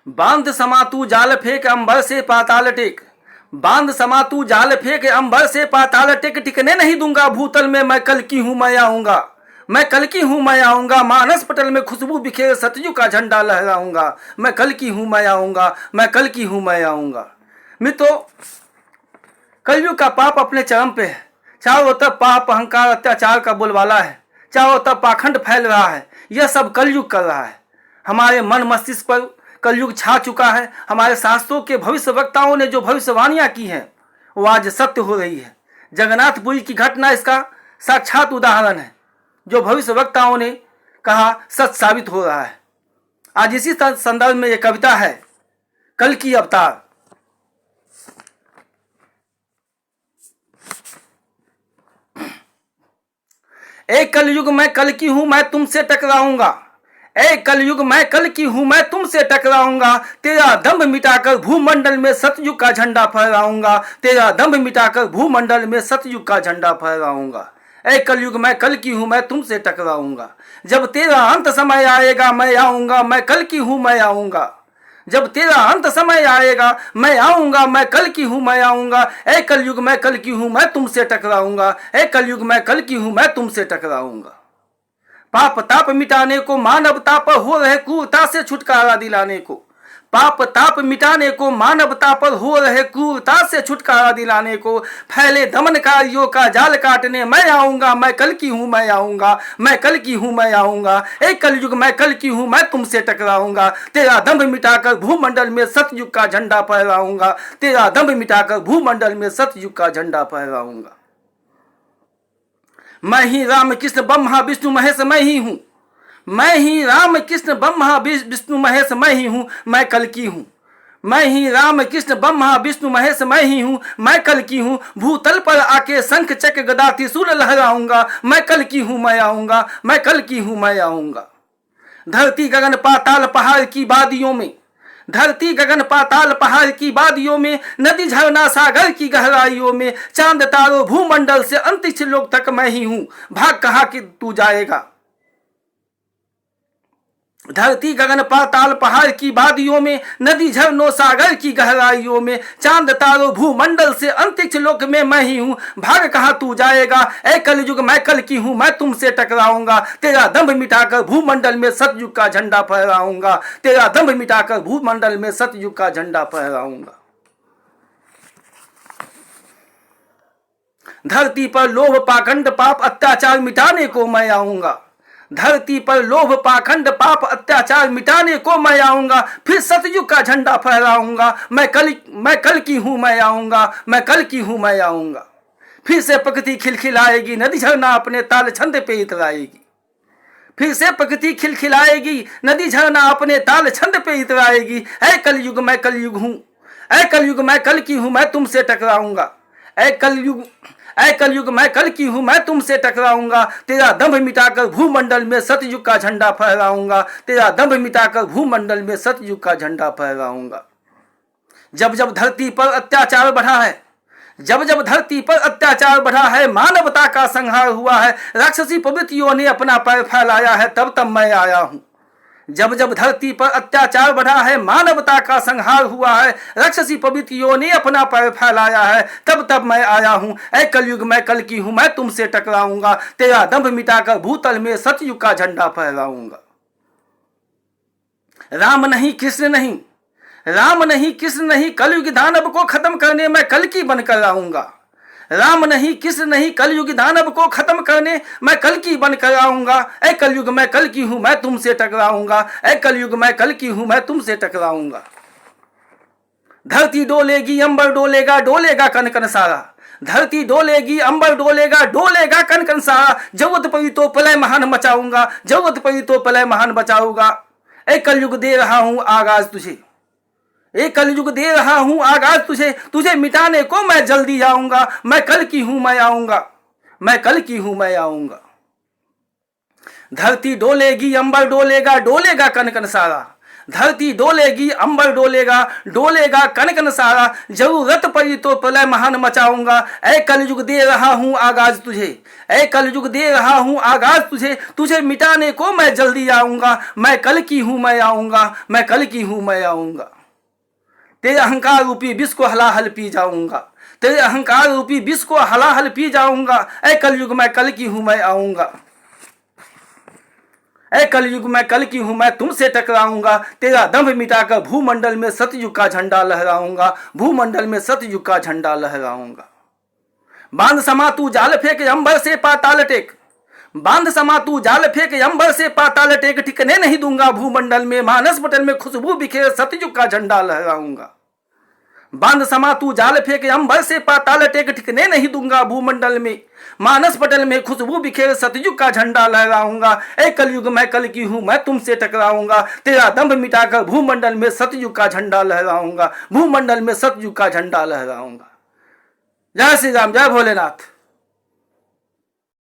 बांध समा तू जाल फेंक अंबर से पाताल टेक, बांध समा तू जाल फेंक अंबर से पाताल टेक, टिकने नहीं दूंगा भूतल में, मैं कल की हूं मैं आऊंगा, मैं कल की हूं मैं आऊंगा, मानस पटल में खुशबू बिखेर सतयुग का झंडा लहराऊंगा, मैं कल की हूं मैं आऊंगा, मैं कल की हूं मैं आऊंगा। मित्रों, कलयुग का पाप अपने चरम पे है। चारों तरफ पाप अहंकार अत्याचार का बोलबाला है, चारों तरफ पाखंड फैल रहा है। यह सब कलयुग कर रहा है। हमारे मन मस्तिष्क पर कलयुग छा चुका है। हमारे शास्त्रों के भविष्यवक्ताओं ने जो भविष्यवाणियां की हैं वो आज सत्य हो रही है। जगन्नाथपुरी की घटना इसका साक्षात उदाहरण है। जो भविष्यवक्ताओं ने कहा सच साबित हो रहा है। आज इसी संदर्भ में यह कविता है, कल की अवतार। ए कलयुग मैं कल की हूं मैं तुमसे टकराऊंगा, ए कलयुग मैं कल की हूं मैं तुमसे टकराऊंगा, तेरा दंभ मिटाकर भूमंडल में सतयुग का झंडा फहराऊंगा, तेरा दंभ मिटाकर भूमंडल में सतयुग का झंडा फहराऊंगा। ए कलयुग मैं कल की हूं मैं तुमसे टकराऊंगा, जब तेरा अंत समय आएगा मैं आऊंगा, मैं कल की हूं मैं आऊंगा, जब तेरा अंत समय आएगा मैं आऊंगा, मैं कल की हूं मैं आऊंगा। ए कलयुग मैं कल की हूं मैं तुमसे टकराऊंगा, ए कलयुग मैं कल की हूं मैं तुमसे टकराऊंगा। पाप ताप मिटाने को, मानवता पर हो रहे क्रूरता से छुटकारा दिलाने को, पाप ताप मिटाने को, मानवता पर हो रहे क्रूरता से छुटकारा दिलाने को, फैले दमनकारियों का जाल काटने मैं आऊंगा, मैं कल की हूं मैं आऊंगा, मैं कल की हूं मैं आऊंगा। एक कलयुग मैं कल की हूं मैं तुमसे टकराऊंगा, तेरा दंभ मिटाकर भूमंडल में सतयुग का झंडा फहराऊंगा, तेरा दंभ मिटाकर भूमंडल में सतयुग का झंडा फहराऊंगा। मैं ही राम कृष्ण ब्रह्मा विष्णु महेश मैं ही हूं, मैं ही राम कृष्ण ब्रह्मा विष्णु महेश मैं ही हूं, मैं कल की हूं, मैं ही राम कृष्ण ब्रह्मा विष्णु महेश मैं ही हूं, मैं कल की हूं। भूतल पर आके शंख चक्र गदा त्रिशूल लहराऊंगा, मैं कल की हूं मैं आऊंगा, मैं कल की हूं मैं आऊंगा। धरती गगन पाताल पहाड़ की वादियों में, धरती गगन पाताल पहाड़ की वादियों में, नदी झरना सागर की गहराइयों में, चांद तारों भूमंडल से अंतरिक्ष लोक तक मैं ही हूं, भाग कहां कि तू जाएगा। धरती गगन पाताल पहाड़ की वादियों में, नदी झरनों सागर की गहराइयों में, चांद तारों भूमंडल से अंतरिक्ष लोक में मैं ही हूं, भाग कहां तू जाएगा। ए कलयुग मैं कल की हूं मैं तुमसे टकराऊंगा, तेरा दंभ मिटाकर भूमंडल में सतयुग का झंडा फहराऊंगा, तेरा दंभ मिटाकर भूमंडल में सतयुग का झंडा फहराऊंगा। धरती पर लोभ पाखंड पाप अत्याचार मिटाने को मैं आऊंगा, धरती पर लोभ पाखंड पाप अत्याचार मिटाने को मैं आऊंगा, फिर सतयुग का झंडा फहराऊंगा, मैं कल की हूं मैं आऊंगा, मैं कल की हूं मैं आऊंगा। फिर से प्रकृति खिलखिलाएगी, नदी झरना अपने ताल छंद पे इतराएगी, फिर से प्रकृति खिलखिलाएगी, नदी झरना अपने ताल छंद पे इतराएगी। ऐ कलयुग मैं कलयुग हूं, ऐ कलयुग मैं कल की हूं मैं तुमसे टकराऊंगा, ऐ कलयुग मैं कल की हूं मैं तुमसे टकराऊंगा, तेरा दंभ मिटाकर भूमंडल में सतयुग का झंडा फहराऊंगा, तेरा दंभ मिटाकर भूमंडल में सतयुग का झंडा फहराऊंगा। जब जब धरती पर अत्याचार बढ़ा है, जब जब धरती पर अत्याचार बढ़ा है, मानवता का संहार हुआ है, राक्षसी प्रवृत्तियों ने अपना पैर फैलाया है, तब तब मैं आया हूं। जब जब धरती पर अत्याचार बढ़ा है, मानवता का संहार हुआ है, राक्षसी प्रवृत्तियों ने अपना पैर फैलाया है, तब तब मैं आया हूं। ऐ कलयुग मैं कल की हूं मैं तुमसे टकराऊंगा, तेरा दंभ मिटाकर भूतल में सतयुग का झंडा फहराऊंगा। राम नहीं कृष्ण नहीं, राम नहीं कृष्ण नहीं, कलयुग दानव को खत्म करने मैं कल की बनकर आऊंगा। राम नहीं कृष्ण नहीं, कलयुग दानव को खत्म करने मैं कल की बनकर आऊंगा। ऐ कलयुग मैं कल की हूं मैं तुमसे टकराऊंगा, ऐ कलयुग मैं कल की हूं मैं तुमसे टकराऊंगा। धरती डोलेगी अंबर डोलेगा, डोलेगा कन कन सारा, धरती डोलेगी अंबर डोलेगा, डोलेगा कन कन सारा, जरूरत पड़ी तो प्रलय महान मचाऊंगा, जरूरत पड़ी तो प्रलय महान बचाऊंगा। ऐ कलयुग दे रहा हूं आगाज तुझे, एक कलयुग दे रहा हूं आगाज तुझे, तुझे मिटाने को मैं जल्दी आऊंगा, मैं कल की हूं मैं आऊंगा, मैं कल की हूं मैं आऊंगा। धरती डोलेगी अंबर डोलेगा, डोलेगा कन कन सारा, धरती डोलेगी, अंबर डोलेगा, डोलेगा कन कन सारा, जरूरत पड़ी तो प्रलय महान मचाऊंगा। ऐ कलयुग दे रहा हूं आगाज तुझे, ऐ कलयुग दे रहा हूं आगाज तुझे, तुझे मिटाने को मैं जल्दी आऊंगा। मैं कल की हूं मैं आऊंगा, मैं कल की हूं मैं आऊंगा। तेरे अहंकार रूपी विष को हलाहल पी जाऊंगा, तेरे अहंकार रूपी विष को हलाहल पी जाऊंगा। ऐ कलयुग मैं कल की हूं मैं आऊंगा, ऐ कलयुग मैं कल की हूं मैं तुमसे टकराऊंगा। तेरा दंभ मिटाकर भूमंडल में सतयुग का झंडा लहराऊंगा, भूमंडल में सतयुग का झंडा लहराऊंगा। बांध समा तू जाल फेंक अंबर से पाताल टेक, बांध समा तू जाल फेंक अंबर से पाताल टेक, ठिकने नहीं दूंगा भूमंडल में, मानस पटल में खुशबू बिखेर सतयुग का झंडा लहराऊंगा। बांध समा तू जाल फेंक अंबर से पाताल टेक, ठिकने नहीं दूंगा भूमंडल में, मानस पटल में खुशबू बिखेर सतयुग का झंडा लहराऊंगा। ऐ कलयुग मैं कल की हूं मैं तुमसे टकराऊंगा। तेरा दंभ मिटाकर भूमंडल में सतयुग का झंडा लहराऊंगा, भूमंडल में सतयुग का झंडा लहराऊंगा। जय श्री राम, जय भोलेनाथ।